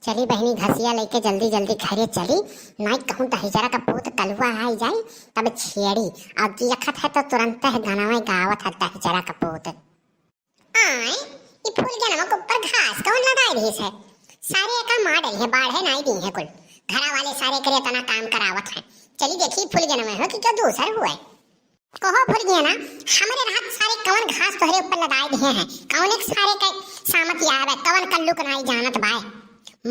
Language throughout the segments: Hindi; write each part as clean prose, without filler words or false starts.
चली बहनी घसिया लेके जल्दी जल्दी घरे चली। नहीं कहूँ दहिजरा का पूत कलुआ आई जाए तब छेड़ी और देखत है तो तुरंत है गाना में गावत है दहिजरा का पूत। आए ये फूल जनम के ऊपर घास कौन लगाई रही है? सारे का मार रही है, बाढ़े नहीं दी है कुल। घरा वाले सारे करे तना काम करावत है। चली देखी फूल जनम है कि क्या दूसर हुआ है। कहो फूल गया ना हमारे रात सारे कवन घास तोहरे ऊपर लगाए दिए हैं। कौन एक सारे के सामत याद है कवन कल्लू कनाई जानत बाय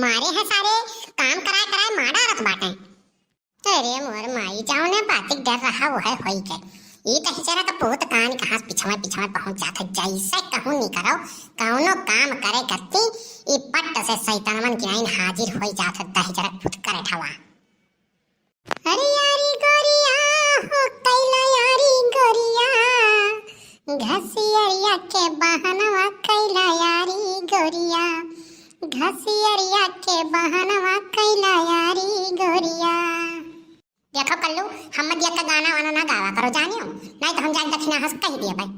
मारे हैं सारे काम कराए कराए मारा रत बाटे। अरे मोर माई जाओ ने बातिक डर रहा वो है होई के ये दहिजरा का पूत कान कहां पिछवा पहुंच जाता जैसे कहूं नहीं करो कौनो काम करे करती ये पट्ट से शैतानवन की नाइन हाजिर होई जाता दहिजरा पूत करे ठवा। अरे यारी गोरिया हो कैला यारी गोरिया घसियरिया के बहनवा कैला यारी गोरिया घसियरिया के बहनवा कैला यारी गोरिया। देखो कल्लू हम दिया का गाना वाना ना गावा करो जानियो नहीं तो हम जान दक्षिणा हंस कह दिया भाई।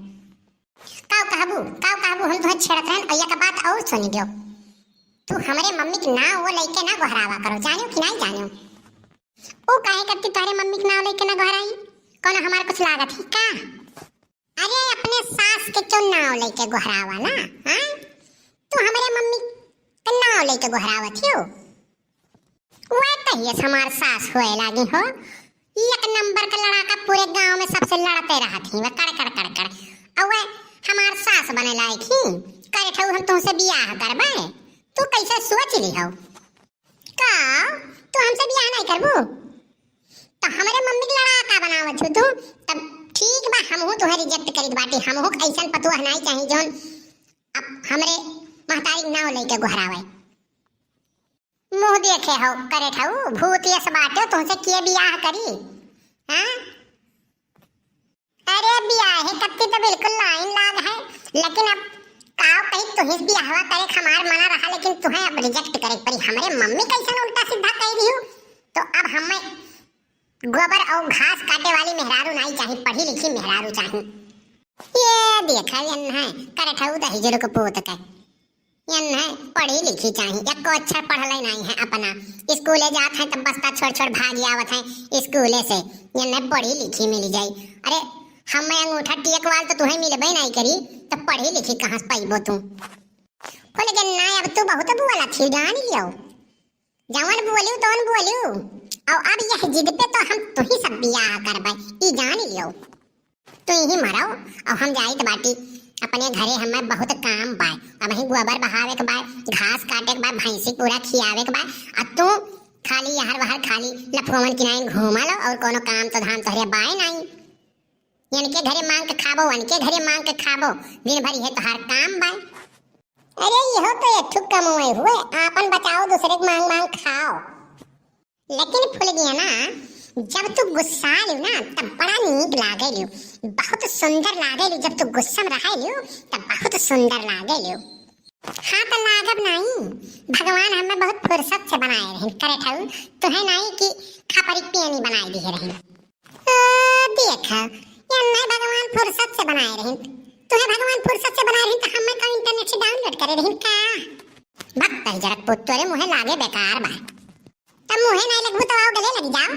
काव कहबू हम तुम्हें छेड़त रहन अय्या का बात और सुन दियो। तू हमारे मम्मी के नाम वो लेके ना गोहरावा करो जानियो कि नहीं जानियो। ओ काहे करती तारे मम्मी के नाम लेके ना गोहराई कौन हमार कुछ लागत है का? अरे अपने सास के तो नाम लेके गोहरावा ना। हां तू हमारे मम्मी के नाम लेके गोहरावत हो वह कहिए हमार सास होए लागी हो। एक नंबर का लड़ाका पूरे गांव में सबसे लड़ते रहत ही वह कड़ और वह हमार सास बने लायक ही करे ठऊ हम तुमसे बियाह करबे। तू कैसे सोच ली हो का तू हमसे बियाह नहीं करबू तो हमारे मम्मी के लड़ाका बनावत हो तू तब ठीक बा हमहू तोहे रिजेक्ट करित बाटी। हमहू ऐसन पतुआ नहीं चाहिए जोन अब हमरे महतारी नाव लेके गोहरावे। मुंह देखे हो करे ठाऊ भूत यस बाटे तुमसे किए बियाह करी। हां अरे बियाह है कत्ती तो बिल्कुल लाइन लाग है लेकिन अब काव कहीं तुहिस बियाहवा करे हमार मना रहा लेकिन तुहे अब रिजेक्ट करे परी। हमारे मम्मी कैसन उल्टा सीधा कह दी हो तो अब हमें गोबर और घास काटे वाली मेहरारू नहीं चाहिए पढ़ी लिखी मेहरारू चाहिए। ये देखा यन है करे ठाऊ दहिजरा का पूत के यन है पढ़ी लिखी चाहिए एक को अच्छा पढ़ले नहीं है अपना स्कूले जात है तब बस्ता छोड़ भागी आवत है स्कूले से यन है पढ़ी लिखी मिल जाई। अरे हम अंगूठा टिक वाल तो तुम्हें मिलबे नहीं करी तो पढ़ी लिखी कहां से पाइबो तू। बोले कि ना अब तू बहुत बोला थी जान लियो जवन बोलियो तवन बोलियो और अब यह जिद पे तो हम तू ही सब बियाह करबे ई जान लियो। तू ही मराओ और हम जाई त बाटी अपने घरे हमें बहुत काम बाय अब ही गोबर बहावे के बाय घास काटे के बाय भैंसी पूरा खियावे के बाय अब तू खाली यहर वहर खाली लफोवन की नाइन घूमा लो और कोनो काम तो धाम तोहरे बाय नहीं। इनके घरे मांग के खाबो उनके घरे मांग के खाबो दिन भर है तो हर काम बाय। अरे यहो तो एक ठुक कमाए हुए आपन बचाओ दूसरे को मांग मांग खाओ। लेकिन फूल गया ना जब तू गुस्सा लियो ना तब बड़ा नीक लागे लियो बहुत सुंदर लागे लियो जब तू गुस्सा में रहे लियो तब बहुत सुंदर लागे लियो। हाँ तो लागब नहीं भगवान हमें बहुत फुर्सत से बनाए रहे करे ठाऊ तुहे नहीं कि खपरी पेनी बनाई दी रहे। देखा ये नहीं भगवान फुर्सत से बनाए रहे तुहे भगवान फुर्सत से बनाए रहे तो हमें का इंटरनेट से डाउनलोड करे रहे का भक्त है जरा पुत्तरे मुहे लागे बेकार बा तब मुहे नहीं लगबू तो आओ गले लग जाओ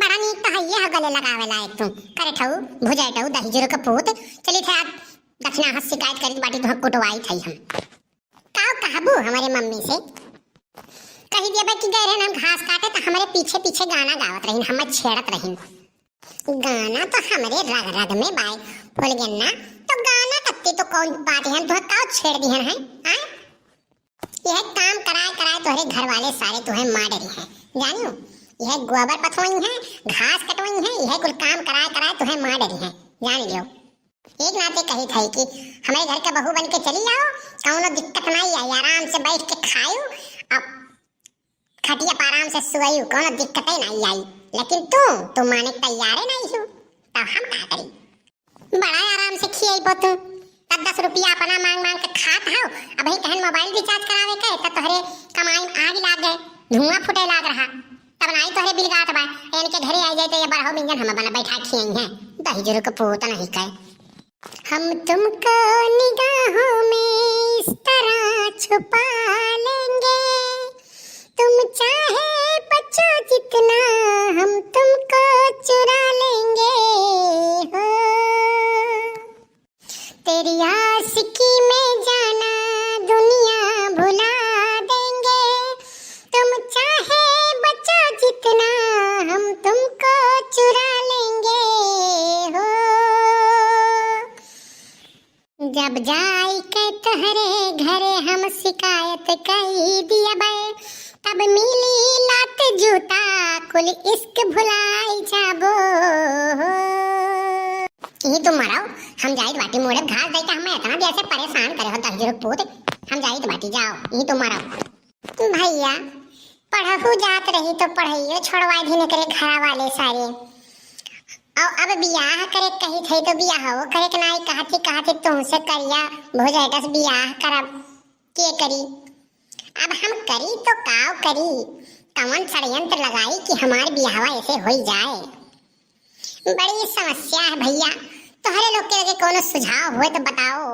बड़ा नीक तो है ये गले लगावे लायक तू करे ठाऊ भुजाई ठाऊ दहिजरा का पूत चली थे आज दक्षिणा हंस शिकायत करी बाटी तो कुटवाई थई हम काव कहबू हमारे मम्मी से कही दिया बा कि गए रहे हम घास काटे तो हमारे पीछे पीछे गाना गावत रहिन हमें छेड़त रहिन। गाना तो हमारे रग रग में बाय फूल गन्ना तो गाना कत्ती तो कौन बात है तो काव छेड़ दिहन है। हां यह काम कराए तोहरे घर वाले सारे तुहे मार रही हैं जानियो यह गोबर पथोई है घास कटोई है यह कुल काम कराए तुहे मार रही हैं जान लियो। एक नाते कही थी कि हमारे घर का बहू बन के चली जाओ कौनो दिक्कत नहीं आई आराम से बैठ के खाओ अब खटिया पर आराम से सोइयो कोनो दिक्कत ही नहीं आई लेकिन तू माने तैयार नहीं हो तब हम का करी बड़ा आराम से खियाइबो तू तब 10 रुपया अपना मांग के खात हो अब ही कहन मोबाइल रिचार्ज करावे के त तोहरे कमाई आग लाग गए धुआं फुटे लाग रहा तब नहीं तोहरे बिलगात बा इनके घरे आ जाए तो ये बड़ा बिंजन हम बना बैठा खियाई हैं दहिजरा का पूत नहीं कहे। हम तुमको निगाहों में इस तरह छुपा लेंगे शिकायत कही दिया बे, तब मिली लात जूता कुल इश्क भुलाई जाबो। यही तुम मराओ, हम जाइत बाटी मोड़े घास देता हमें इतना देर से परेशान करे हो दस पूत, हम जाइत बाटी जाओ, यही तुम मराओ। भैया पढ़हु जात रही तो पढ़ाइयो छोड़वा दी करे घर वाले सारे, और अब बियाह करे कही थे तो बियाह वो करे के नाई कहती तुमसे करिया भोजाइटस बियाह करब के करी। अब हम करी तो काव करी, कौन षड्यंत्र लगाई कि हमार बियाहवा ऐसे हो जाए। बड़ी समस्या है भैया, तोहरे लोग के लगे कोनो सुझाव हो तो बताओ।